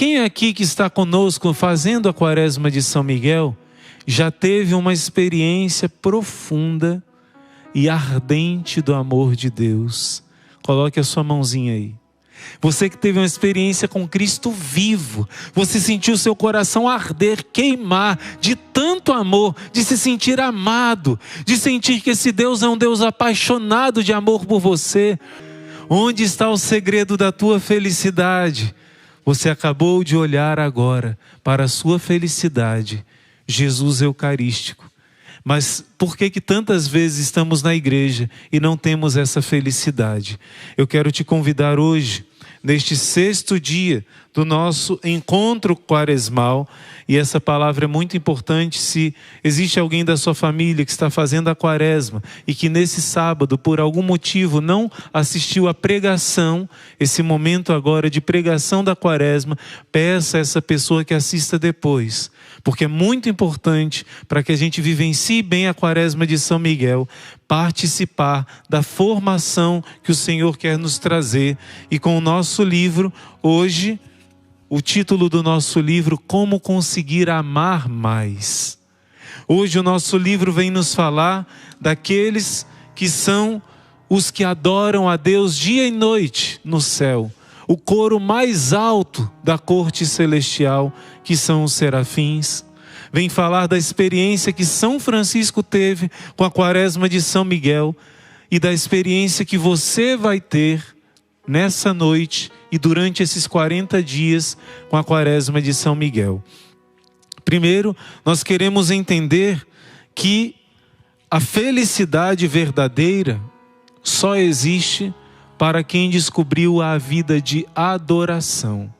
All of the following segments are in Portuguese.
quem aqui que está conosco fazendo a Quaresma de São Miguel já teve uma experiência profunda e ardente do amor de Deus? Coloque a sua mãozinha aí. Você que teve uma experiência com Cristo vivo, você sentiu seu coração arder, queimar de tanto amor, de se sentir amado, de sentir que esse Deus é um Deus apaixonado de amor por você. Onde está o segredo da tua felicidade? Você acabou de olhar agora para a sua felicidade, Jesus Eucarístico. Mas por que tantas vezes estamos na igreja e não temos essa felicidade? Eu quero te convidar hoje, neste 6º dia do nosso encontro quaresmal, e essa palavra é muito importante. Se existe alguém da sua família que está fazendo a quaresma e que nesse sábado, por algum motivo, não assistiu à pregação, esse momento agora de pregação da quaresma, peça a essa pessoa que assista depois, porque é muito importante para que a gente vivencie bem a Quaresma de São Miguel, participar da formação que o Senhor quer nos trazer. E com o nosso livro, hoje, o título do nosso livro, Como Conseguir Amar Mais. Hoje o nosso livro vem nos falar daqueles que são os que adoram a Deus dia e noite no céu. O coro mais alto da corte celestial, que são os serafins. Vem falar da experiência que São Francisco teve com a Quaresma de São Miguel e da experiência que você vai ter nessa noite e durante esses 40 dias com a Quaresma de São Miguel. Primeiro, nós queremos entender que a felicidade verdadeira só existe para quem descobriu a vida de adoração.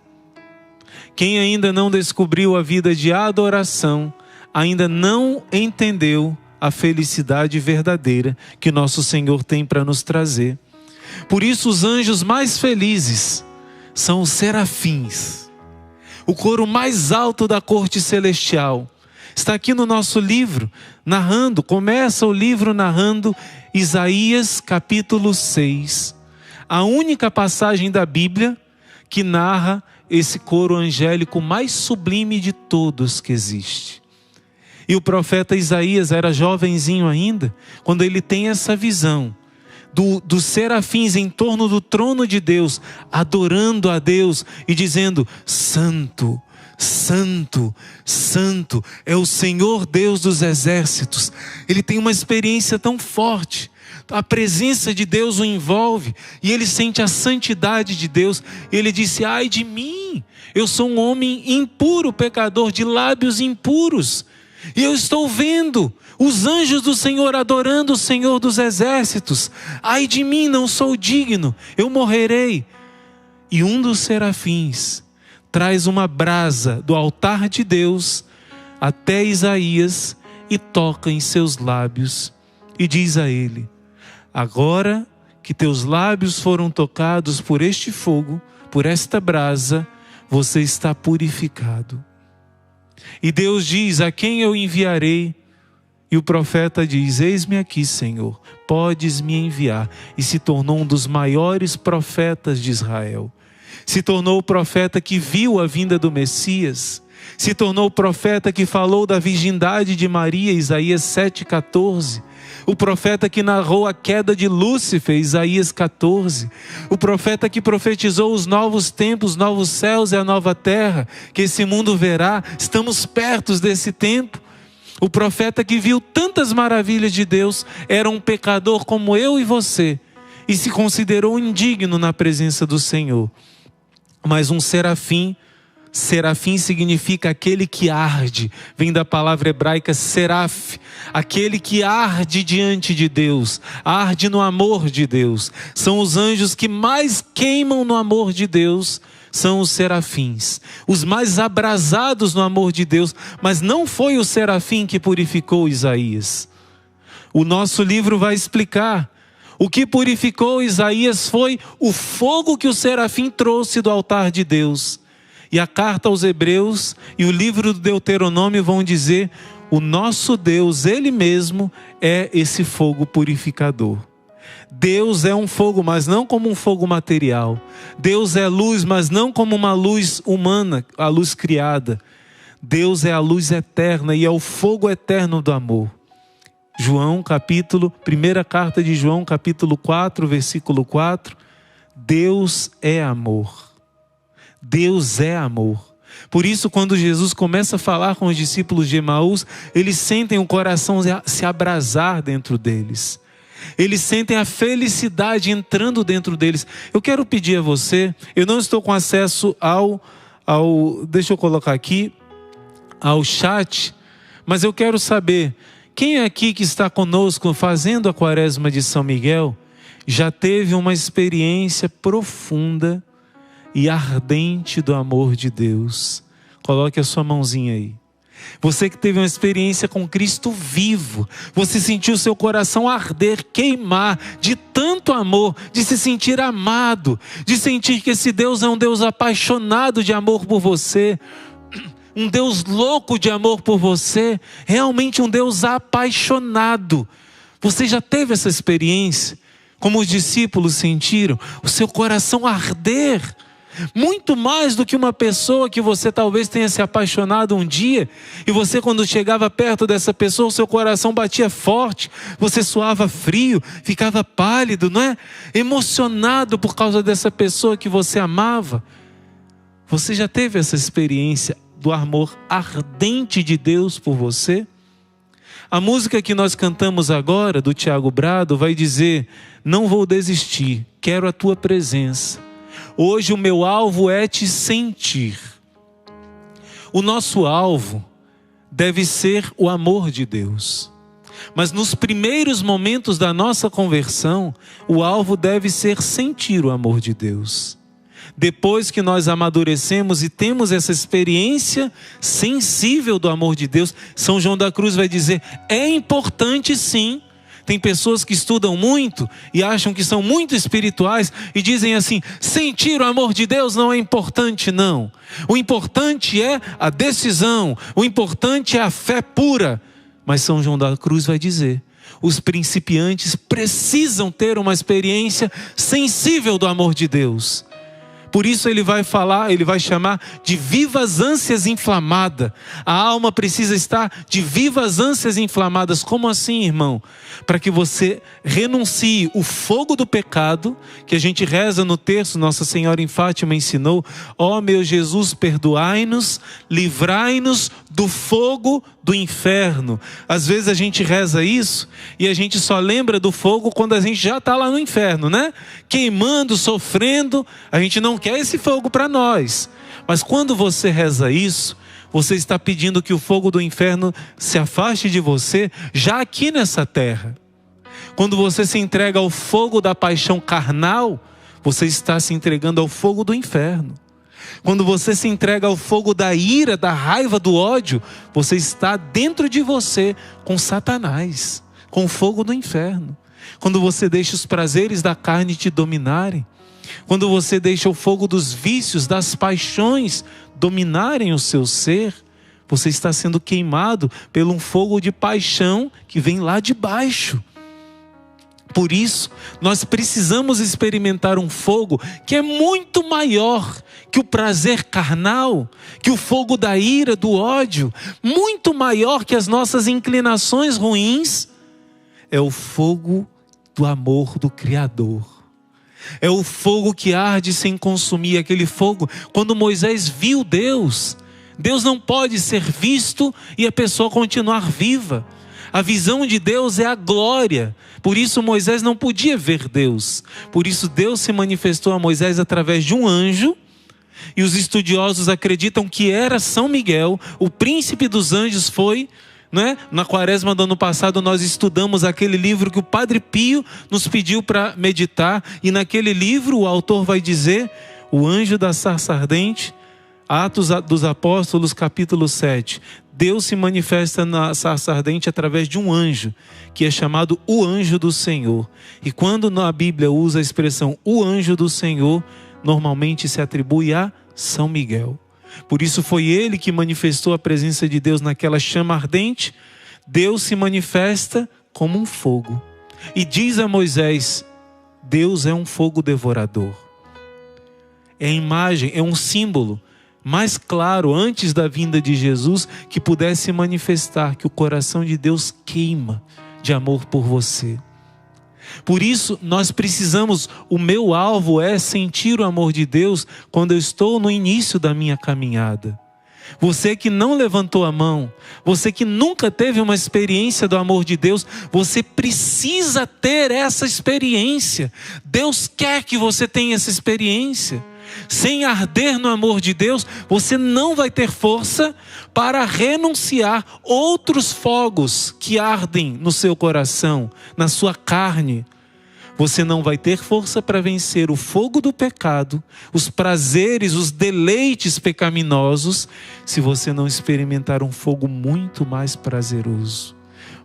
Quem ainda não descobriu a vida de adoração, ainda não entendeu a felicidade verdadeira que nosso Senhor tem para nos trazer. Por isso os anjos mais felizes são os serafins, o coro mais alto da corte celestial. Está aqui no nosso livro, começa o livro narrando Isaías capítulo 6. A única passagem da Bíblia que narra esse coro angélico mais sublime de todos que existe. E o profeta Isaías era jovenzinho ainda, quando ele tem essa visão dos serafins em torno do trono de Deus, adorando a Deus e dizendo: Santo, Santo, Santo é o Senhor Deus dos exércitos. Ele tem uma experiência tão forte, a presença de Deus o envolve e ele sente a santidade de Deus. Ele disse: ai de mim, eu sou um homem impuro, pecador, de lábios impuros, e eu estou vendo os anjos do Senhor adorando o Senhor dos exércitos. Ai de mim, não sou digno, eu morrerei. E um dos serafins traz uma brasa do altar de Deus até Isaías e toca em seus lábios e diz a ele: agora que teus lábios foram tocados por este fogo, por esta brasa, você está purificado. E Deus diz: a quem eu enviarei? E o profeta diz: eis-me aqui, Senhor, podes me enviar. E se tornou um dos maiores profetas de Israel. Se tornou o profeta que viu a vinda do Messias. Se tornou o profeta que falou da virgindade de Maria, Isaías 7,14. O profeta que narrou a queda de Lúcifer, Isaías 14. O profeta que profetizou os novos tempos, novos céus e a nova terra, que esse mundo verá. Estamos perto desse tempo. O profeta que viu tantas maravilhas de Deus, era um pecador como eu e você, e se considerou indigno na presença do Senhor. Mas um serafim significa aquele que arde, vem da palavra hebraica seraf, aquele que arde diante de Deus, arde no amor de Deus. São os anjos que mais queimam no amor de Deus, são os serafins, os mais abrasados no amor de Deus. Mas não foi o serafim que purificou Isaías. O nosso livro vai explicar. O que purificou Isaías foi o fogo que o serafim trouxe do altar de Deus. E a carta aos Hebreus e o livro do Deuteronômio vão dizer: o nosso Deus, Ele mesmo é esse fogo purificador. Deus é um fogo, mas não como um fogo material. Deus é luz, mas não como uma luz humana, a luz criada. Deus é a luz eterna e é o fogo eterno do amor. Primeira carta de João, capítulo 4, versículo 4. Deus é amor. Deus é amor. Por isso, quando Jesus começa a falar com os discípulos de Emaús, eles sentem o coração se abrasar dentro deles. Eles sentem a felicidade entrando dentro deles. Eu quero pedir a você, eu não estou com acesso deixa eu colocar aqui, ao chat, mas eu quero saber, quem é aqui que está conosco fazendo a Quaresma de São Miguel, já teve uma experiência profunda e ardente do amor de Deus? Coloque a sua mãozinha aí. Você que teve uma experiência com Cristo vivo, você sentiu seu coração arder, queimar de tanto amor, de se sentir amado, de sentir que esse Deus é um Deus apaixonado de amor por você, um Deus louco de amor por você, realmente um Deus apaixonado. Você já teve essa experiência? Como os discípulos sentiram, o seu coração arder, muito mais do que uma pessoa que você talvez tenha se apaixonado um dia, e você, quando chegava perto dessa pessoa, o seu coração batia forte, você suava frio, ficava pálido, não é? Emocionado por causa dessa pessoa que você amava. Você já teve essa experiência do amor ardente de Deus por você? A música que nós cantamos agora, do Tiago Brado, vai dizer: não vou desistir, quero a tua presença. Hoje o meu alvo é te sentir. O nosso alvo deve ser o amor de Deus. Mas nos primeiros momentos da nossa conversão, o alvo deve ser sentir o amor de Deus. Depois que nós amadurecemos e temos essa experiência sensível do amor de Deus, São João da Cruz vai dizer: é importante sim. Tem pessoas que estudam muito e acham que são muito espirituais e dizem assim: sentir o amor de Deus não é importante, não. O importante é a decisão, o importante é a fé pura. Mas São João da Cruz vai dizer: os principiantes precisam ter uma experiência sensível do amor de Deus. Por isso ele vai chamar de vivas ânsias inflamadas. A alma precisa estar de vivas ânsias inflamadas. Como assim, irmão? Para que você renuncie o fogo do pecado, que a gente reza no terço, Nossa Senhora em Fátima ensinou: ó meu Jesus, perdoai-nos, livrai-nos do fogo do inferno. Às vezes a gente reza isso e a gente só lembra do fogo quando a gente já está lá no inferno, né? Queimando, sofrendo. A gente não quer esse fogo para nós. Mas quando você reza isso, você está pedindo que o fogo do inferno se afaste de você já aqui nessa terra. Quando você se entrega ao fogo da paixão carnal, você está se entregando ao fogo do inferno. Quando você se entrega ao fogo da ira, da raiva, do ódio, você está dentro de você com Satanás, com o fogo do inferno. Quando você deixa os prazeres da carne te dominarem, quando você deixa o fogo dos vícios, das paixões dominarem o seu ser, você está sendo queimado pelo um fogo de paixão que vem lá de baixo. Por isso, nós precisamos experimentar um fogo que é muito maior que o prazer carnal, que o fogo da ira, do ódio, muito maior que as nossas inclinações ruins. É o fogo do amor do Criador. É o fogo que arde sem consumir, aquele fogo. Quando Moisés viu Deus, Deus não pode ser visto e a pessoa continuar viva. A visão de Deus é a glória. Por isso Moisés não podia ver Deus. Por isso Deus se manifestou a Moisés através de um anjo. E os estudiosos acreditam que era São Miguel, o príncipe dos anjos. Foi, né? Na Quaresma do ano passado nós estudamos aquele livro que o Padre Pio nos pediu para meditar. E naquele livro o autor vai dizer: o anjo da sarça ardente, Atos dos Apóstolos, capítulo 7. Deus se manifesta na sarça ardente através de um anjo, que é chamado o anjo do Senhor. E quando na Bíblia usa a expressão o anjo do Senhor, normalmente se atribui a São Miguel. Por isso foi ele que manifestou a presença de Deus naquela chama ardente. Deus se manifesta como um fogo. E diz a Moisés: Deus é um fogo devorador. É a imagem, é um símbolo mais claro antes da vinda de Jesus que pudesse manifestar que o coração de Deus queima de amor por você. Por isso nós precisamos, o meu alvo é sentir o amor de Deus quando eu estou no início da minha caminhada. Você que não levantou a mão, você que nunca teve uma experiência do amor de Deus, você precisa ter essa experiência. Deus quer que você tenha essa experiência. Sem arder no amor de Deus, você não vai ter força para renunciar outros fogos que ardem no seu coração, na sua carne. Você não vai ter força para vencer o fogo do pecado, os prazeres, os deleites pecaminosos, se você não experimentar um fogo muito mais prazeroso,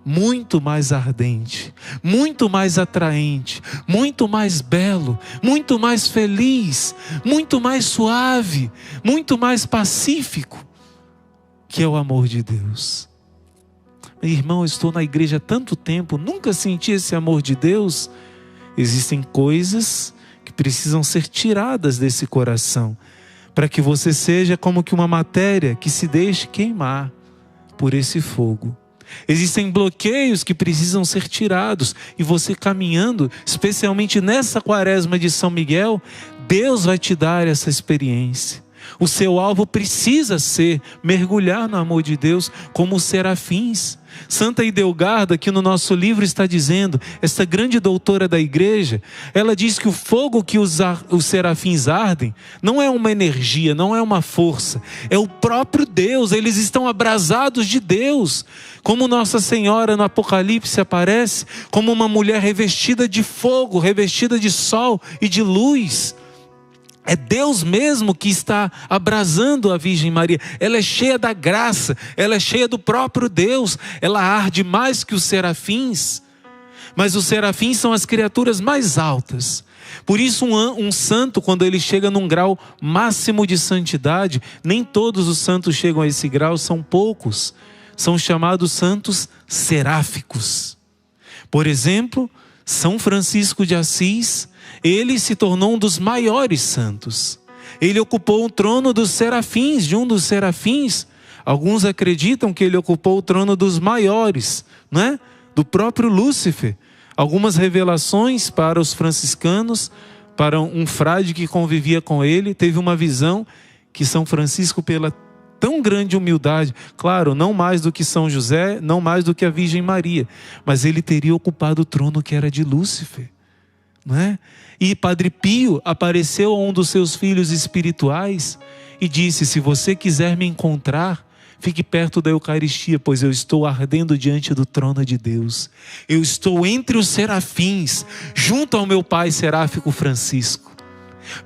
muito mais ardente, muito mais atraente, muito mais belo, muito mais feliz, muito mais suave, muito mais pacífico, que é o amor de Deus. Meu irmão, eu estou na igreja há tanto tempo, nunca senti esse amor de Deus. Existem coisas que precisam ser tiradas desse coração, para que você seja como que uma matéria que se deixe queimar por esse fogo. Existem bloqueios que precisam ser tirados, e você caminhando, especialmente nessa quaresma de São Miguel, Deus vai te dar essa experiência. O seu alvo precisa ser mergulhar no amor de Deus como os serafins. Santa Idelgarda, que no nosso livro está dizendo, esta grande doutora da igreja, ela diz que o fogo que os serafins ardem não é uma energia, não é uma força, é o próprio Deus. Eles estão abrasados de Deus, como Nossa Senhora no Apocalipse aparece como uma mulher revestida de fogo, revestida de sol e de luz. É Deus mesmo que está abrasando a Virgem Maria. Ela é cheia da graça, ela é cheia do próprio Deus. Ela arde mais que os serafins. Mas os serafins são as criaturas mais altas. Por isso um santo, quando ele chega num grau máximo de santidade, nem todos os santos chegam a esse grau, são poucos. São chamados santos seráficos. Por exemplo, São Francisco de Assis, ele se tornou um dos maiores santos. Ele ocupou o trono dos serafins, de um dos serafins. Alguns acreditam que ele ocupou o trono dos maiores, não é? Do próprio Lúcifer. Algumas revelações para os franciscanos, para um frade que convivia com ele, teve uma visão que São Francisco, pela tão grande humildade, claro, não mais do que São José, não mais do que a Virgem Maria, mas ele teria ocupado o trono que era de Lúcifer, não é? E Padre Pio apareceu a um dos seus filhos espirituais e disse: se você quiser me encontrar, fique perto da Eucaristia, pois eu estou ardendo diante do trono de Deus. Eu estou entre os serafins, junto ao meu pai seráfico Francisco.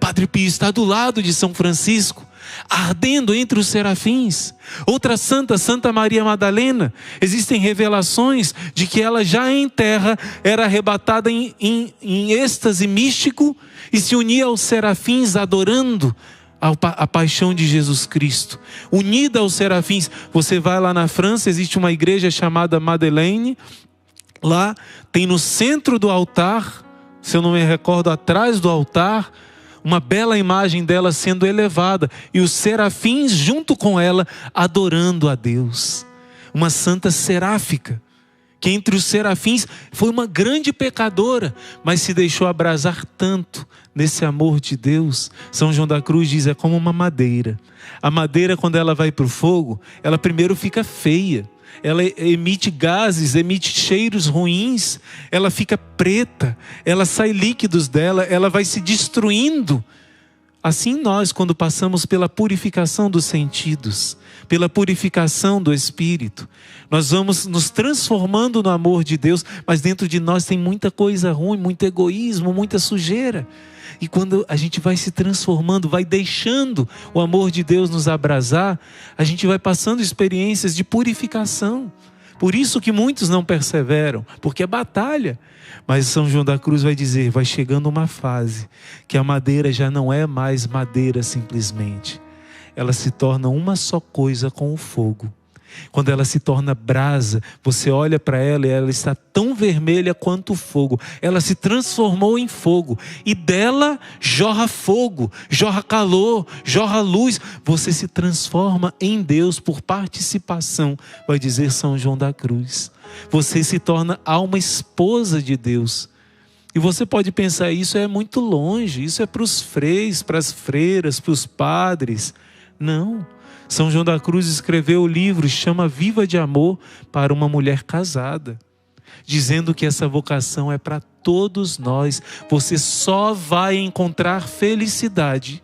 Padre Pio está do lado de São Francisco, ardendo entre os serafins. Outra santa, Santa Maria Madalena, existem revelações de que ela já em terra era arrebatada em êxtase místico e se unia aos serafins adorando a paixão de Jesus Cristo. Unida aos serafins. Você vai lá na França, existe uma igreja chamada Madeleine. Lá tem no centro do altar, se eu não me recordo, atrás do altar, uma bela imagem dela sendo elevada e os serafins junto com ela adorando a Deus. Uma santa seráfica, que entre os serafins foi uma grande pecadora, mas se deixou abrasar tanto nesse amor de Deus. São João da Cruz diz: é como uma madeira. A madeira, quando ela vai para o fogo, ela primeiro fica feia. Ela emite gases, emite cheiros ruins, ela fica preta, ela sai líquidos dela, ela vai se destruindo. Assim nós, quando passamos pela purificação dos sentidos, pela purificação do Espírito, nós vamos nos transformando no amor de Deus, mas dentro de nós tem muita coisa ruim, muito egoísmo, muita sujeira. E quando a gente vai se transformando, vai deixando o amor de Deus nos abrasar, a gente vai passando experiências de purificação. Por isso que muitos não perseveram, porque é batalha. Mas São João da Cruz vai dizer, vai chegando uma fase que a madeira já não é mais madeira simplesmente. Ela se torna uma só coisa com o fogo. Quando ela se torna brasa, você olha para ela e ela está tão vermelha quanto o fogo. Ela se transformou em fogo. E dela jorra fogo, jorra calor, jorra luz. Você se transforma em Deus por participação, vai dizer São João da Cruz. Você se torna alma esposa de Deus. E você pode pensar, isso é muito longe, isso é para os freis, para as freiras, para os padres. Não. São João da Cruz escreveu o livro, chama Viva de Amor para uma mulher casada, dizendo que essa vocação é para todos nós. Você só vai encontrar felicidade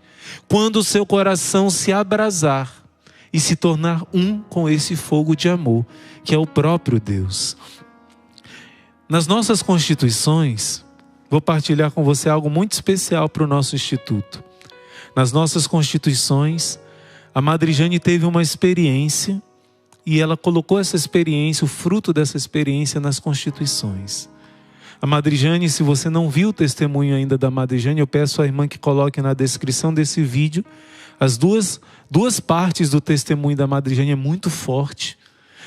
quando o seu coração se abrasar e se tornar um com esse fogo de amor, que é o próprio Deus. Nas nossas constituições, vou partilhar com você algo muito especial para o nosso instituto. Nas nossas constituições, a Madre Jane teve uma experiência e ela colocou essa experiência, o fruto dessa experiência nas constituições. A Madre Jane, se você não viu o testemunho ainda da Madre Jane, eu peço à irmã que coloque na descrição desse vídeo. As duas partes do testemunho da Madre Jane é muito forte.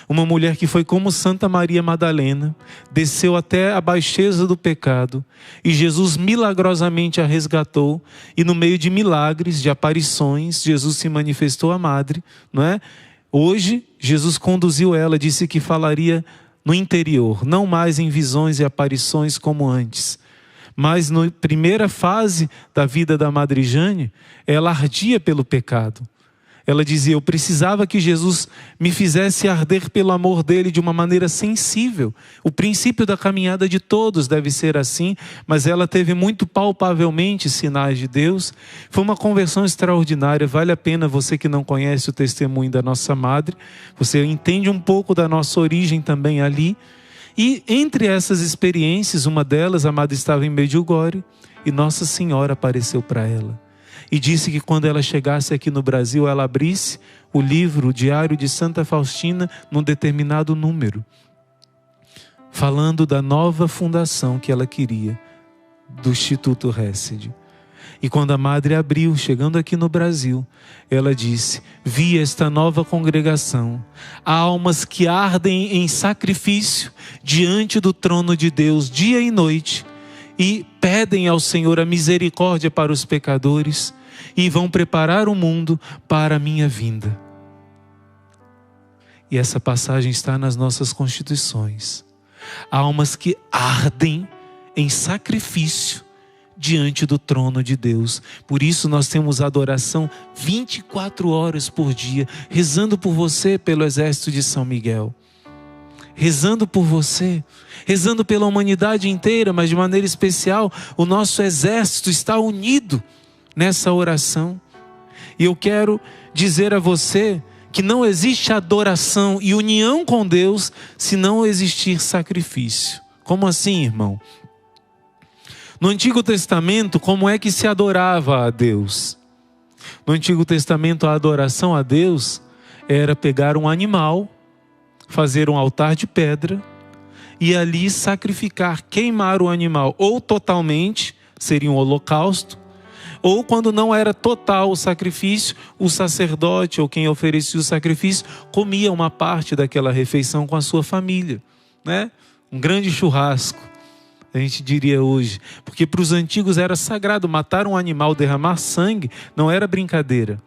Uma mulher que foi como Santa Maria Madalena, desceu até a baixeza do pecado e Jesus milagrosamente a resgatou, e no meio de milagres, de aparições, Jesus se manifestou à Madre, não é? Hoje, Jesus conduziu ela, disse que falaria no interior, não mais em visões e aparições como antes. Mas na primeira fase da vida da Madre Jane, ela ardia pelo pecado. Ela dizia, eu precisava que Jesus me fizesse arder pelo amor dele de uma maneira sensível. O princípio da caminhada de todos deve ser assim, mas ela teve muito palpavelmente sinais de Deus. Foi uma conversão extraordinária, vale a pena você que não conhece o testemunho da nossa Madre. Você entende um pouco da nossa origem também ali. E entre essas experiências, uma delas, a Madre estava em Medjugorje e Nossa Senhora apareceu para ela. E disse que quando ela chegasse aqui no Brasil, ela abrisse o livro, o Diário de Santa Faustina, num determinado número, falando da nova fundação que ela queria, do Instituto Hesed. E quando a Madre abriu, chegando aqui no Brasil, ela disse, vi esta nova congregação, almas que ardem em sacrifício diante do trono de Deus, dia e noite, e pedem ao Senhor a misericórdia para os pecadores, e vão preparar o mundo para a minha vinda. E essa passagem está nas nossas constituições. Almas que ardem em sacrifício diante do trono de Deus. Por isso nós temos adoração 24 horas por dia, rezando por você, pelo exército de São Miguel. Rezando por você, rezando pela humanidade inteira, mas de maneira especial, o nosso exército está unido nessa oração. E eu quero dizer a você que não existe adoração e união com Deus se não existir sacrifício. Como assim, irmão? No Antigo Testamento, como é que se adorava a Deus? No Antigo Testamento, a adoração a Deus era pegar um animal, fazer um altar de pedra e ali sacrificar, queimar o animal, ou totalmente, seria um holocausto, ou quando não era total o sacrifício, o sacerdote ou quem oferecia o sacrifício comia uma parte daquela refeição com a sua família, né? Um grande churrasco, a gente diria hoje, porque para os antigos era sagrado, matar um animal, derramar sangue, não era brincadeira.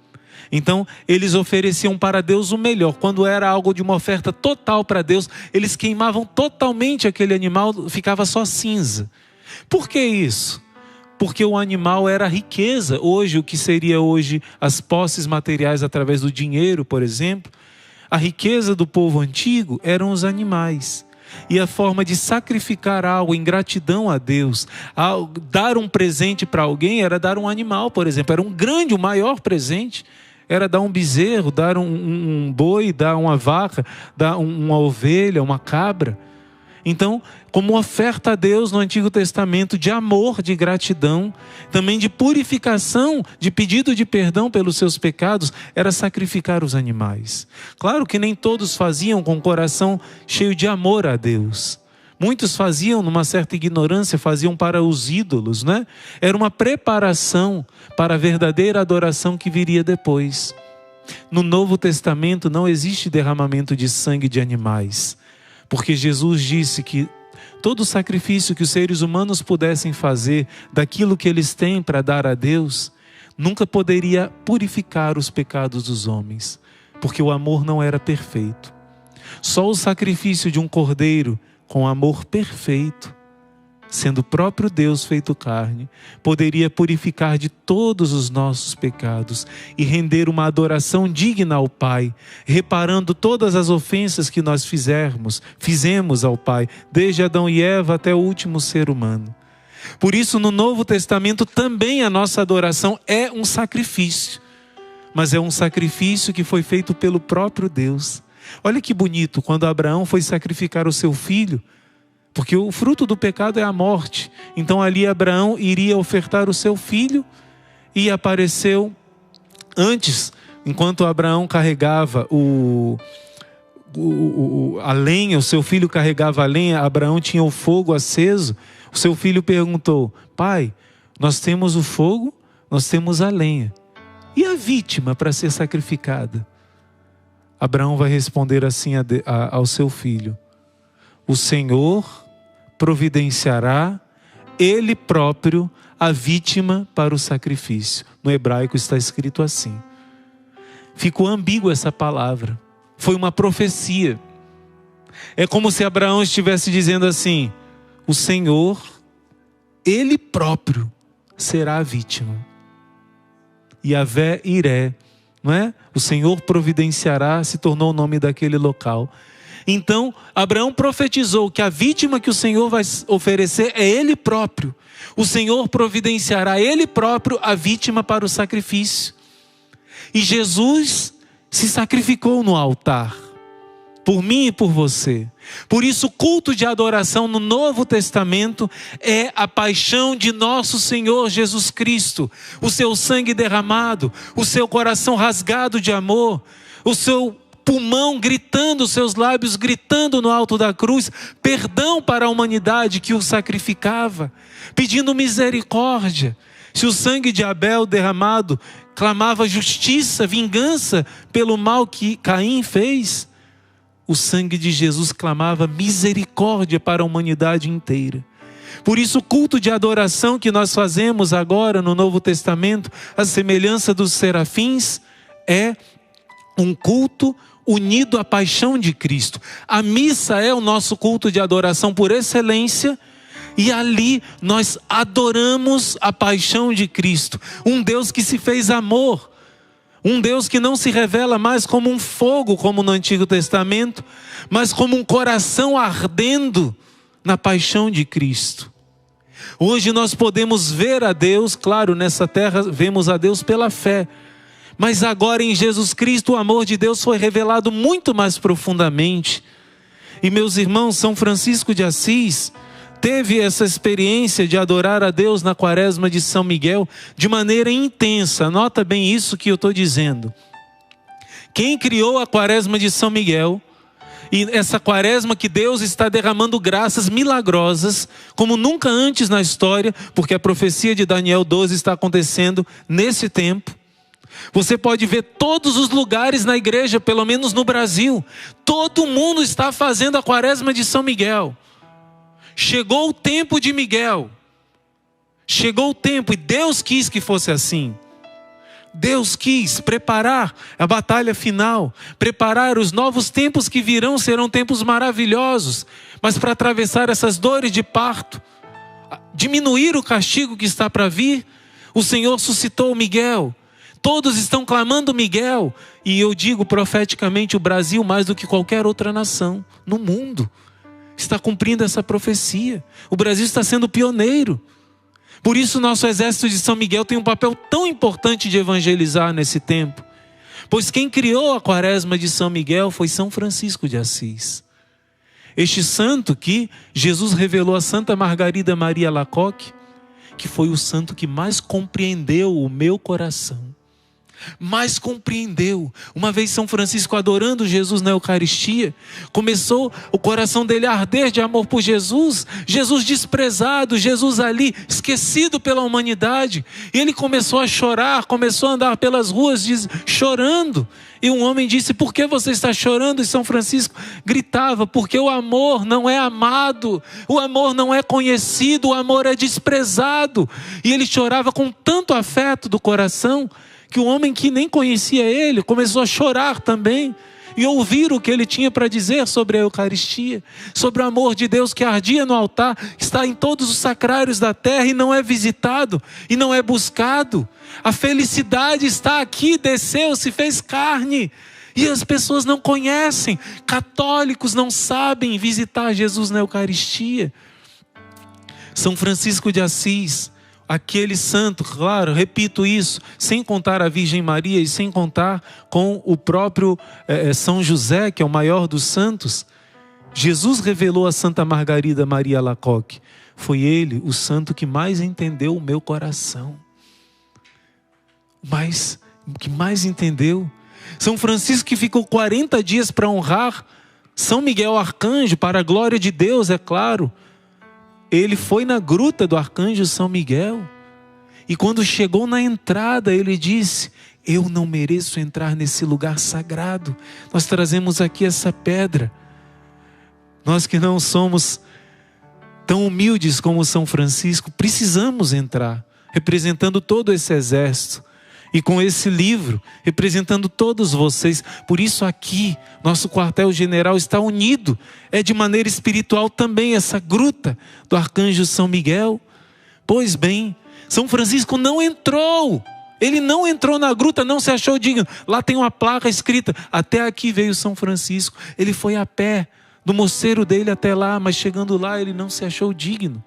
Então eles ofereciam para Deus o melhor. Quando era algo de uma oferta total para Deus, eles queimavam totalmente aquele animal, ficava só cinza. Por que isso? Porque o animal era riqueza. Hoje, o que seria hoje as posses materiais através do dinheiro, por exemplo, a riqueza do povo antigo eram os animais. E a forma de sacrificar algo em gratidão a Deus, dar um presente para alguém, era dar um animal, por exemplo. Era um grande, o maior presente. Era dar um bezerro, dar um boi, dar uma vaca, dar uma ovelha, uma cabra. Então, como oferta a Deus no Antigo Testamento de amor, de gratidão, também de purificação, de pedido de perdão pelos seus pecados, era sacrificar os animais. Claro que nem todos faziam com o coração cheio de amor a Deus. Muitos faziam, numa certa ignorância, faziam para os ídolos, né? Era uma preparação para a verdadeira adoração que viria depois. No Novo Testamento não existe derramamento de sangue de animais, porque Jesus disse que todo sacrifício que os seres humanos pudessem fazer daquilo que eles têm para dar a Deus, nunca poderia purificar os pecados dos homens, porque o amor não era perfeito. Só o sacrifício de um cordeiro com amor perfeito, sendo o próprio Deus feito carne, poderia purificar de todos os nossos pecados e render uma adoração digna ao Pai, reparando todas as ofensas que nós fizemos ao Pai, desde Adão e Eva até o último ser humano. Por isso, no Novo Testamento também a nossa adoração é um sacrifício, mas é um sacrifício que foi feito pelo próprio Deus. Olha que bonito, quando Abraão foi sacrificar o seu filho, porque o fruto do pecado é a morte. Então ali Abraão iria ofertar o seu filho e apareceu antes, enquanto Abraão carregava a lenha, o seu filho carregava a lenha, Abraão tinha o fogo aceso. O seu filho perguntou: pai, nós temos o fogo, nós temos a lenha, e a vítima para ser sacrificada? Abraão vai responder assim ao seu filho: o Senhor providenciará Ele próprio a vítima para o sacrifício. No hebraico está escrito assim. Ficou ambígua essa palavra. Foi uma profecia. É como se Abraão estivesse dizendo assim: o Senhor, Ele próprio será a vítima. Yahvé Iré, não é? O Senhor providenciará, se tornou o nome daquele local. Então, Abraão profetizou que a vítima que o Senhor vai oferecer é Ele próprio. O Senhor providenciará Ele próprio a vítima para o sacrifício. E Jesus se sacrificou no altar, por mim e por você. Por isso, o culto de adoração no Novo Testamento é a paixão de nosso Senhor Jesus Cristo. O seu sangue derramado, o seu coração rasgado de amor, o seu pulmão gritando, seus lábios gritando no alto da cruz, perdão para a humanidade que o sacrificava, pedindo misericórdia. Se o sangue de Abel derramado clamava justiça, vingança pelo mal que Caim fez, o sangue de Jesus clamava misericórdia para a humanidade inteira. Por isso o culto de adoração que nós fazemos agora no Novo Testamento, a semelhança dos serafins, é um culto unido à paixão de Cristo. A missa é o nosso culto de adoração por excelência, e ali nós adoramos a paixão de Cristo. Um Deus que se fez amor, um Deus que não se revela mais como um fogo, como no Antigo Testamento, mas como um coração ardendo na paixão de Cristo. Hoje nós podemos ver a Deus, claro, nessa terra vemos a Deus pela fé, mas agora em Jesus Cristo o amor de Deus foi revelado muito mais profundamente. E meus irmãos, São Francisco de Assis teve essa experiência de adorar a Deus na quaresma de São Miguel de maneira intensa. Nota bem isso que eu estou dizendo. Quem criou a quaresma de São Miguel, e essa quaresma que Deus está derramando graças milagrosas, como nunca antes na história, porque a profecia de Daniel 12 está acontecendo nesse tempo. Você pode ver todos os lugares na igreja, pelo menos no Brasil, todo mundo está fazendo a quaresma de São Miguel. Chegou o tempo de Miguel. Chegou o tempo, e Deus quis que fosse assim. Deus quis preparar a batalha final, preparar os novos tempos que virão, serão tempos maravilhosos, mas para atravessar essas dores de parto, diminuir o castigo que está para vir, o Senhor suscitou Miguel. Todos estão clamando Miguel, e eu digo profeticamente, o Brasil mais do que qualquer outra nação no mundo está cumprindo essa profecia. O Brasil está sendo pioneiro. Por isso nosso exército de São Miguel tem um papel tão importante de evangelizar nesse tempo. Pois quem criou a quaresma de São Miguel foi São Francisco de Assis. Este santo que Jesus revelou a Santa Margarida Maria Alacoque, que foi o santo que mais compreendeu o meu coração. mais compreendeu. Uma vez São Francisco adorando Jesus na Eucaristia, começou o coração dele a arder de amor por Jesus. Jesus desprezado, Jesus ali esquecido pela humanidade. E ele começou a chorar, começou a andar pelas ruas chorando. E um homem disse: por que você está chorando? E São Francisco gritava: porque o amor não é amado, o amor não é conhecido, o amor é desprezado. E ele chorava com tanto afeto do coração, que o homem que nem conhecia ele começou a chorar também e ouvir o que ele tinha para dizer sobre a Eucaristia, sobre o amor de Deus que ardia no altar, que está em todos os sacrários da terra e não é visitado e não é buscado. A felicidade está aqui, desceu, se fez carne, e as pessoas não conhecem. Católicos não sabem visitar Jesus na Eucaristia. São Francisco de Assis, aquele santo, claro, repito isso, sem contar a Virgem Maria e sem contar com o próprio São José, que é o maior dos santos. Jesus revelou a Santa Margarida Maria Alacoque. Foi ele o santo que mais entendeu o meu coração. Mas que mais entendeu. São Francisco, que ficou 40 dias para honrar São Miguel Arcanjo, para a glória de Deus, é claro. Ele foi na gruta do Arcanjo São Miguel. E quando chegou na entrada, ele disse: eu não mereço entrar nesse lugar sagrado. Nós trazemos aqui essa pedra. Nós que não somos tão humildes como São Francisco, precisamos entrar, representando todo esse exército. E com esse livro, representando todos vocês. Por isso aqui, nosso quartel-general está unido. É de maneira espiritual também essa gruta do Arcanjo São Miguel. Pois bem, São Francisco não entrou. Ele não entrou na gruta, não se achou digno. Lá tem uma placa escrita: até aqui veio São Francisco. Ele foi a pé, do mosteiro dele até lá, mas chegando lá ele não se achou digno.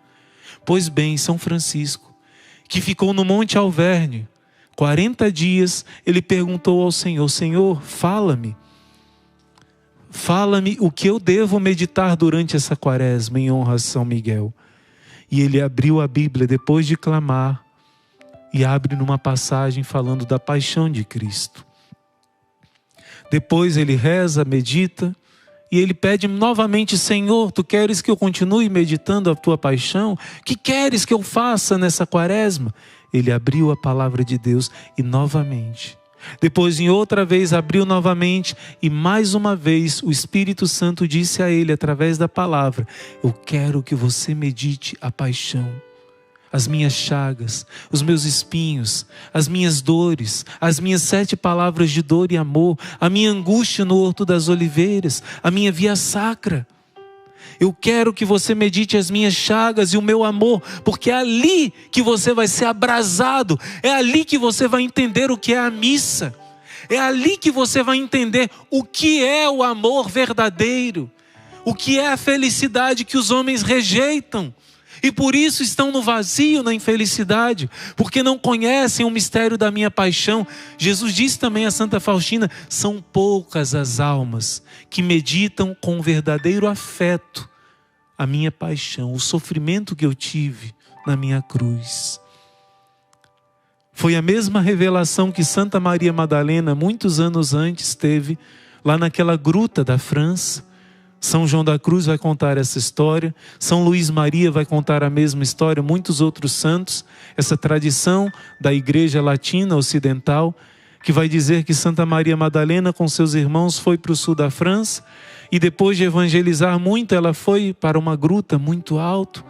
Pois bem, São Francisco, que ficou no Monte Alverne, 40 dias, ele perguntou ao Senhor: Senhor, fala-me o que eu devo meditar durante essa quaresma em honra a São Miguel. E ele abriu a Bíblia depois de clamar e abre numa passagem falando da paixão de Cristo. Depois ele reza, medita e ele pede novamente: Senhor, tu queres que eu continue meditando a tua paixão? O que queres que eu faça nessa quaresma? Ele abriu a palavra de Deus e novamente. Depois, em outra vez, abriu novamente e mais uma vez o Espírito Santo disse a ele através da palavra: eu quero que você medite a paixão, as minhas chagas, os meus espinhos, as minhas dores, as minhas 7 palavras de dor e amor, a minha angústia no Horto das Oliveiras, a minha via sacra. Eu quero que você medite as minhas chagas e o meu amor, porque é ali que você vai ser abrasado, é ali que você vai entender o que é a missa, é ali que você vai entender o que é o amor verdadeiro, o que é a felicidade que os homens rejeitam. E por isso estão no vazio, na infelicidade, porque não conhecem o mistério da minha paixão. Jesus disse também a Santa Faustina: são poucas as almas que meditam com verdadeiro afeto a minha paixão, o sofrimento que eu tive na minha cruz. Foi a mesma revelação que Santa Maria Madalena, muitos anos antes, teve lá naquela gruta da França. São João da Cruz vai contar essa história, São Luís Maria vai contar a mesma história, muitos outros santos, essa tradição da igreja latina ocidental, que vai dizer que Santa Maria Madalena com seus irmãos foi para o sul da França, e depois de evangelizar muito, ela foi para uma gruta muito alto,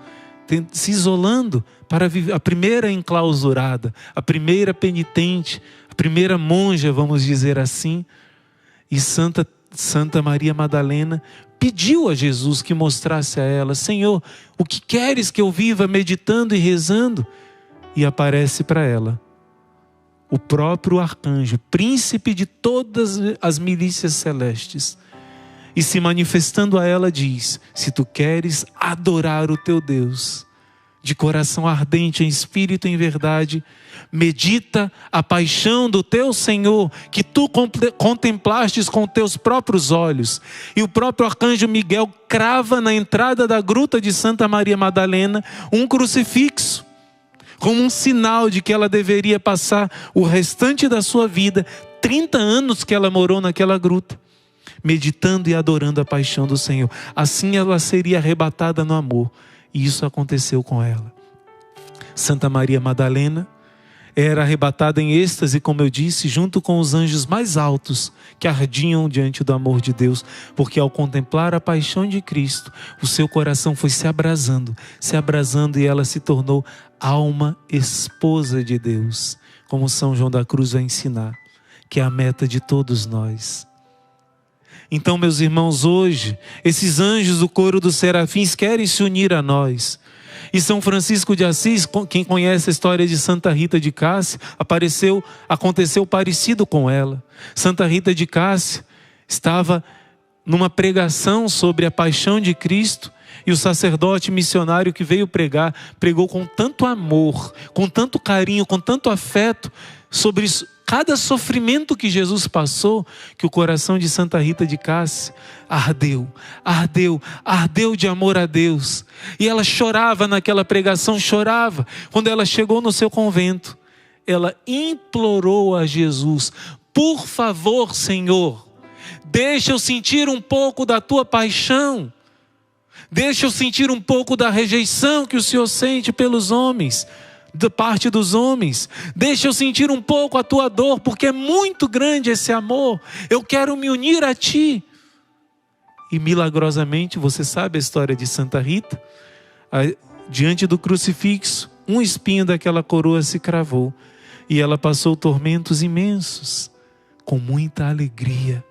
se isolando para viver, a primeira enclausurada, a primeira penitente, a primeira monja, vamos dizer assim. E Santa Maria Madalena pediu a Jesus que mostrasse a ela: Senhor, o que queres que eu viva meditando e rezando? E aparece para ela o próprio arcanjo, príncipe de todas as milícias celestes, e se manifestando a ela diz: se tu queres adorar o teu Deus de coração ardente, em espírito e em verdade, medita a paixão do teu Senhor, que tu contemplastes com teus próprios olhos. E o próprio arcanjo Miguel crava na entrada da gruta de Santa Maria Madalena um crucifixo como um sinal de que ela deveria passar o restante da sua vida, 30 anos que ela morou naquela gruta, meditando e adorando a paixão do Senhor. Assim ela seria arrebatada no amor. E isso aconteceu com ela. Santa Maria Madalena era arrebatada em êxtase, como eu disse, junto com os anjos mais altos que ardiam diante do amor de Deus, porque ao contemplar a paixão de Cristo, o seu coração foi se abrasando e ela se tornou alma esposa de Deus, como São João da Cruz vai ensinar, que é a meta de todos nós. Então, meus irmãos, hoje, esses anjos do coro dos serafins querem se unir a nós. E São Francisco de Assis, quem conhece a história de Santa Rita de Cássia, aconteceu parecido com ela. Santa Rita de Cássia estava numa pregação sobre a paixão de Cristo, e o sacerdote missionário que veio pregar, pregou com tanto amor, com tanto carinho, com tanto afeto, sobre cada sofrimento que Jesus passou, que o coração de Santa Rita de Cássia ardeu de amor a Deus. E ela chorava naquela pregação, chorava. Quando ela chegou no seu convento, ela implorou a Jesus: por favor, Senhor, deixa eu sentir um pouco da tua paixão. Deixa eu sentir um pouco da rejeição que o Senhor sente pelos homens, da parte dos homens. Deixa eu sentir um pouco a tua dor, porque é muito grande esse amor. Eu quero me unir a ti. E milagrosamente, você sabe a história de Santa Rita? Diante do crucifixo, um espinho daquela coroa se cravou. E ela passou tormentos imensos. Com muita alegria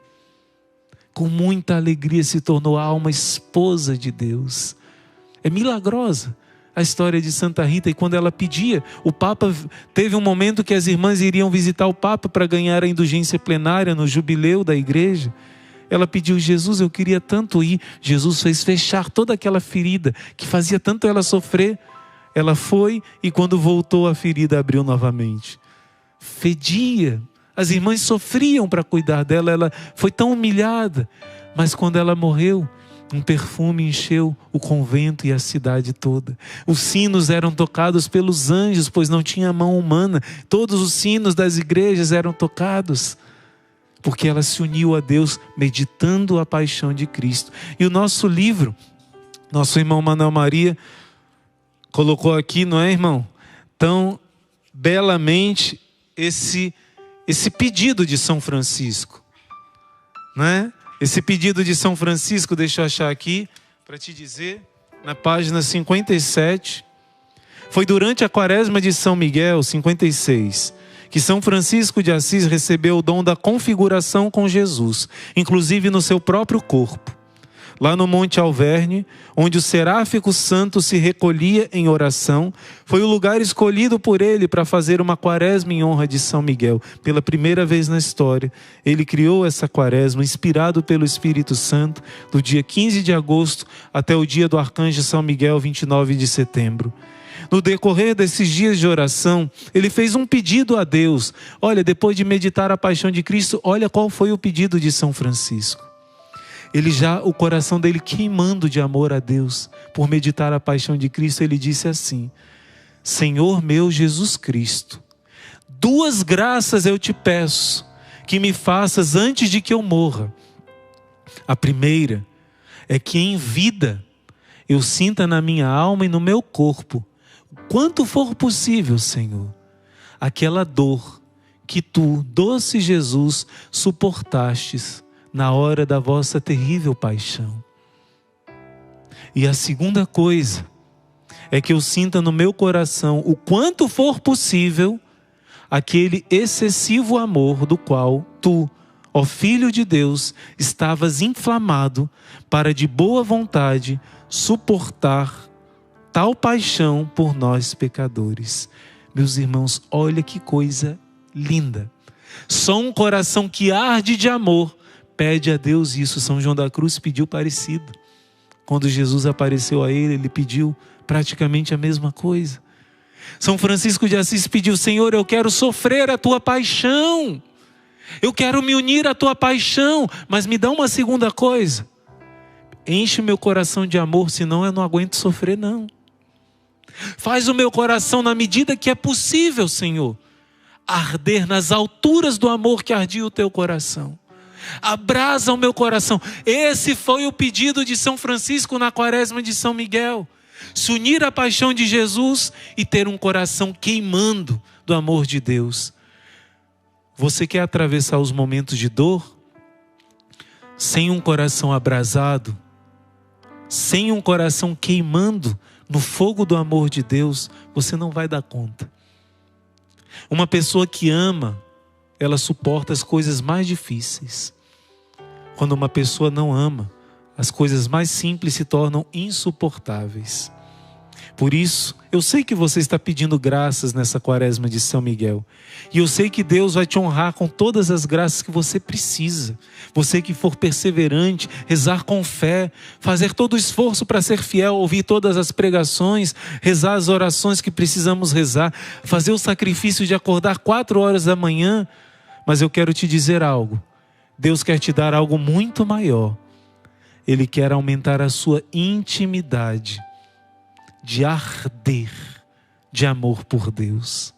se tornou a alma esposa de Deus. É milagrosa a história de Santa Rita. E quando ela pedia, o Papa, teve um momento que as irmãs iriam visitar o Papa para ganhar a indulgência plenária no jubileu da igreja. Ela pediu: Jesus, eu queria tanto ir. Jesus fez fechar toda aquela ferida que fazia tanto ela sofrer. Ela foi, e quando voltou, a ferida abriu novamente. Fedia. As irmãs sofriam para cuidar dela, ela foi tão humilhada. Mas quando ela morreu, um perfume encheu o convento e a cidade toda. Os sinos eram tocados pelos anjos, pois não tinha mão humana. Todos os sinos das igrejas eram tocados, porque ela se uniu a Deus meditando a paixão de Cristo. E o nosso livro, nosso irmão Manuel Maria colocou aqui, não é, irmão? Tão belamente esse pedido de São Francisco, né? Esse pedido de São Francisco, deixa eu achar aqui para te dizer, na página 57. Foi durante a quaresma de São Miguel, 56, que São Francisco de Assis recebeu o dom da configuração com Jesus, inclusive no seu próprio corpo. Lá no Monte Alverne, onde o seráfico santo se recolhia em oração, foi o lugar escolhido por ele para fazer uma quaresma em honra de São Miguel. Pela primeira vez na história, ele criou essa quaresma, inspirado pelo Espírito Santo, do dia 15 de agosto até o dia do Arcanjo São Miguel, 29 de setembro. No decorrer desses dias de oração, ele fez um pedido a Deus. Olha, depois de meditar a paixão de Cristo, olha qual foi o pedido de São Francisco. O coração dele queimando de amor a Deus, por meditar a paixão de Cristo, ele disse assim: Senhor meu Jesus Cristo, 2 graças eu te peço, que me faças antes de que eu morra. A primeira é que em vida eu sinta na minha alma e no meu corpo, quanto for possível, Senhor, aquela dor que tu, doce Jesus, suportastes na hora da vossa terrível paixão. E a segunda coisa é que eu sinta no meu coração, o quanto for possível, aquele excessivo amor do qual tu, ó Filho de Deus, estavas inflamado para de boa vontade suportar tal paixão por nós pecadores. Meus irmãos, olha que coisa linda. Só um coração que arde de amor pede a Deus isso. São João da Cruz pediu parecido. Quando Jesus apareceu a ele pediu praticamente a mesma coisa. São Francisco de Assis pediu: Senhor, eu quero sofrer a tua paixão. Eu quero me unir à tua paixão. Mas me dá uma segunda coisa: enche meu coração de amor, senão eu não aguento sofrer não. Faz o meu coração, na medida que é possível, Senhor, arder nas alturas do amor que ardia o teu coração. Abrasa o meu coração. Esse foi o pedido de São Francisco na quaresma de São Miguel. Se unir à paixão de Jesus e ter um coração queimando do amor de Deus. Você quer atravessar os momentos de dor? Sem um coração abrasado, sem um coração queimando no fogo do amor de Deus, você não vai dar conta. Uma pessoa que ama, ela suporta as coisas mais difíceis. Quando uma pessoa não ama, as coisas mais simples se tornam insuportáveis. Por isso, eu sei que você está pedindo graças nessa quaresma de São Miguel. E eu sei que Deus vai te honrar com todas as graças que você precisa. Você que for perseverante, rezar com fé, fazer todo o esforço para ser fiel, ouvir todas as pregações, rezar as orações que precisamos rezar, fazer o sacrifício de acordar 4 horas da manhã. Mas eu quero te dizer algo. Deus quer te dar algo muito maior. Ele quer aumentar a sua intimidade de arder de amor por Deus.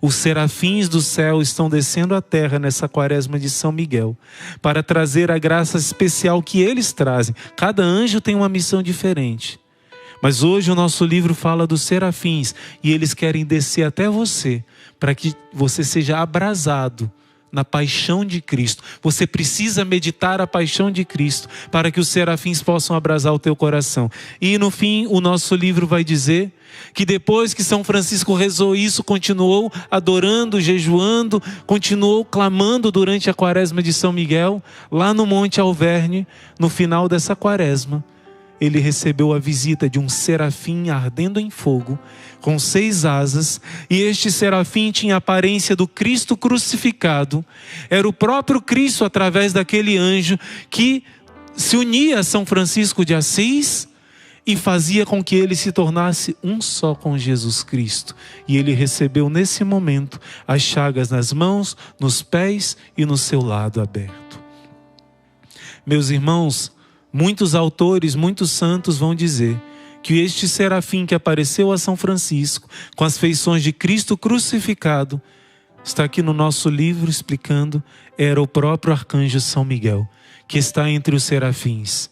Os serafins do céu estão descendo à terra nessa quaresma de São Miguel para trazer a graça especial que eles trazem. Cada anjo tem uma missão diferente. Mas hoje o nosso livro fala dos serafins e eles querem descer até você para que você seja abrasado na paixão de Cristo. Você precisa meditar a paixão de Cristo para que os serafins possam abrasar o teu coração. E no fim, o nosso livro vai dizer que depois que São Francisco rezou isso, continuou adorando, jejuando, continuou clamando durante a quaresma de São Miguel, lá no Monte Alverne, no final dessa quaresma, ele recebeu a visita de um serafim ardendo em fogo, com 6 asas, e este serafim tinha a aparência do Cristo crucificado. Era o próprio Cristo através daquele anjo que se unia a São Francisco de Assis e fazia com que ele se tornasse um só com Jesus Cristo. E ele recebeu nesse momento as chagas nas mãos, nos pés e no seu lado aberto. Meus irmãos, muitos autores, muitos santos vão dizer que este serafim que apareceu a São Francisco com as feições de Cristo crucificado, está aqui no nosso livro explicando, era o próprio arcanjo São Miguel, que está entre os serafins,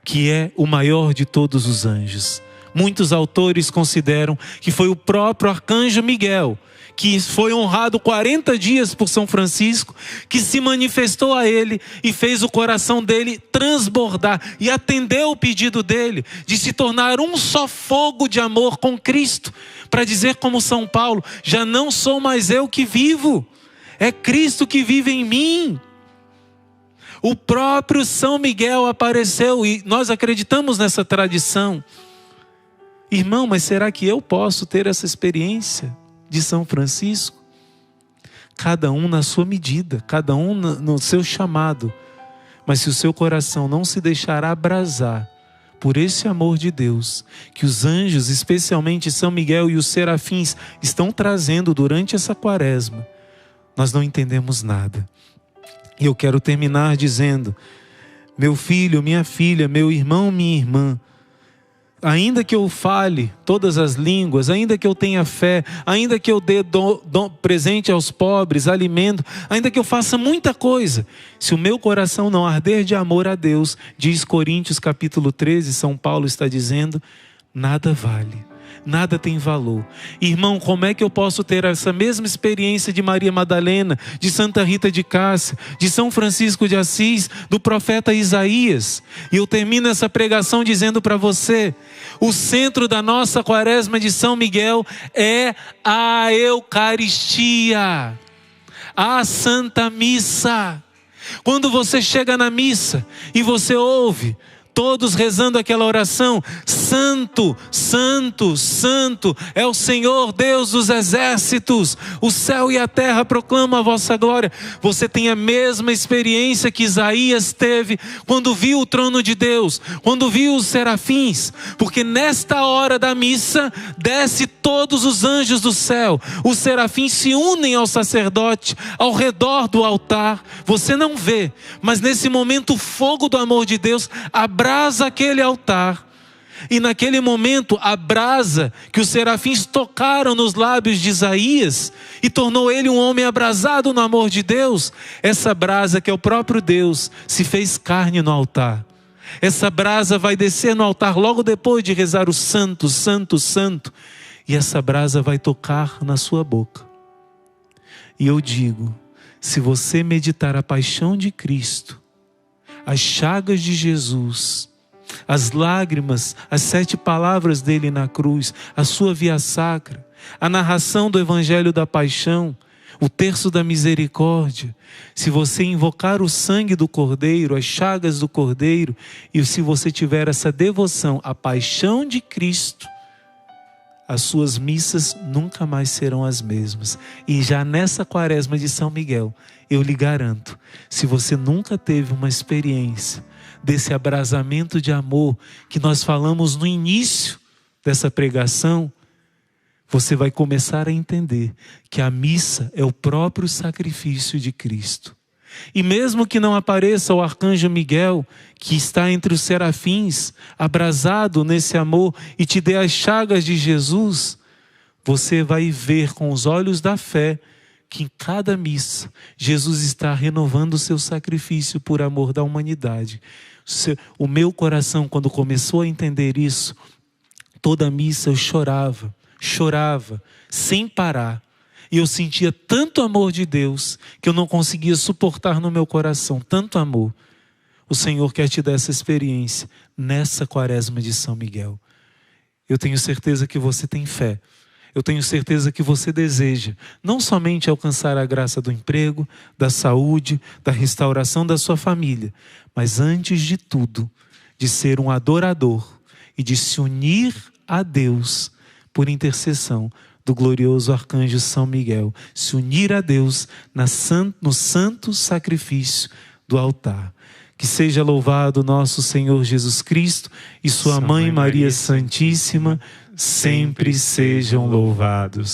que é o maior de todos os anjos. Muitos autores consideram que foi o próprio arcanjo Miguel, que foi honrado 40 dias por São Francisco, que se manifestou a ele e fez o coração dele transbordar e atendeu o pedido dele de se tornar um só fogo de amor com Cristo, para dizer como São Paulo, já não sou mais eu que vivo, é Cristo que vive em mim. O próprio São Miguel apareceu e nós acreditamos nessa tradição. Irmão, mas será que eu posso ter essa experiência de São Francisco? Cada um na sua medida, cada um no seu chamado. Mas se o seu coração não se deixar abrasar por esse amor de Deus, que os anjos, especialmente São Miguel e os serafins, estão trazendo durante essa quaresma, nós não entendemos nada. E eu quero terminar dizendo, meu filho, minha filha, meu irmão, minha irmã, ainda que eu fale todas as línguas, ainda que eu tenha fé, ainda que eu dê presente aos pobres, alimento, ainda que eu faça muita coisa, se o meu coração não arder de amor a Deus, diz Coríntios capítulo 13, São Paulo está dizendo, nada vale. Nada tem valor. Irmão, como é que eu posso ter essa mesma experiência de Maria Madalena, de Santa Rita de Cássia, de São Francisco de Assis, do profeta Isaías? E eu termino essa pregação dizendo para você, o centro da nossa quaresma de São Miguel é a Eucaristia, a Santa Missa. Quando você chega na missa e você ouve todos rezando aquela oração, Santo, Santo, Santo, é o Senhor Deus dos exércitos, o céu e a terra proclamam a vossa glória. Você tem a mesma experiência que Isaías teve quando viu o trono de Deus, quando viu os serafins, porque nesta hora da missa, desce todos os anjos do céu, os serafins se unem ao sacerdote, ao redor do altar, você não vê, mas nesse momento o fogo do amor de Deus abrasa aquele altar, E naquele momento, a brasa que os serafins tocaram nos lábios de Isaías e tornou ele um homem abrasado no amor de Deus, essa brasa que é o próprio Deus se fez carne no altar. Essa brasa vai descer no altar logo depois de rezar o Santo, Santo, Santo. E essa brasa vai tocar na sua boca. E eu digo, se você meditar a paixão de Cristo, as chagas de Jesus, as lágrimas, as 7 palavras dele na cruz, a sua via sacra, a narração do Evangelho da Paixão, o terço da misericórdia, se você invocar o sangue do Cordeiro, as chagas do Cordeiro, e se você tiver essa devoção à paixão de Cristo, as suas missas nunca mais serão as mesmas. E já nessa quaresma de São Miguel, eu lhe garanto, se você nunca teve uma experiência desse abrasamento de amor que nós falamos no início dessa pregação, você vai começar a entender que a missa é o próprio sacrifício de Cristo. E mesmo que não apareça o arcanjo Miguel, que está entre os serafins, abrasado nesse amor, e te dê as chagas de Jesus, você vai ver com os olhos da fé que em cada missa, Jesus está renovando o seu sacrifício por amor da humanidade. O meu coração, quando começou a entender isso, toda missa eu chorava, sem parar. E eu sentia tanto amor de Deus, que eu não conseguia suportar no meu coração, tanto amor. O Senhor quer te dar essa experiência nessa quaresma de São Miguel. Eu tenho certeza que você tem fé. Eu tenho certeza que você deseja não somente alcançar a graça do emprego, da saúde, da restauração da sua família, mas antes de tudo, de ser um adorador e de se unir a Deus por intercessão do glorioso arcanjo São Miguel. Se unir a Deus no santo sacrifício do altar. Que seja louvado nosso Senhor Jesus Cristo e sua Mãe Maria Santíssima, sempre sejam louvados.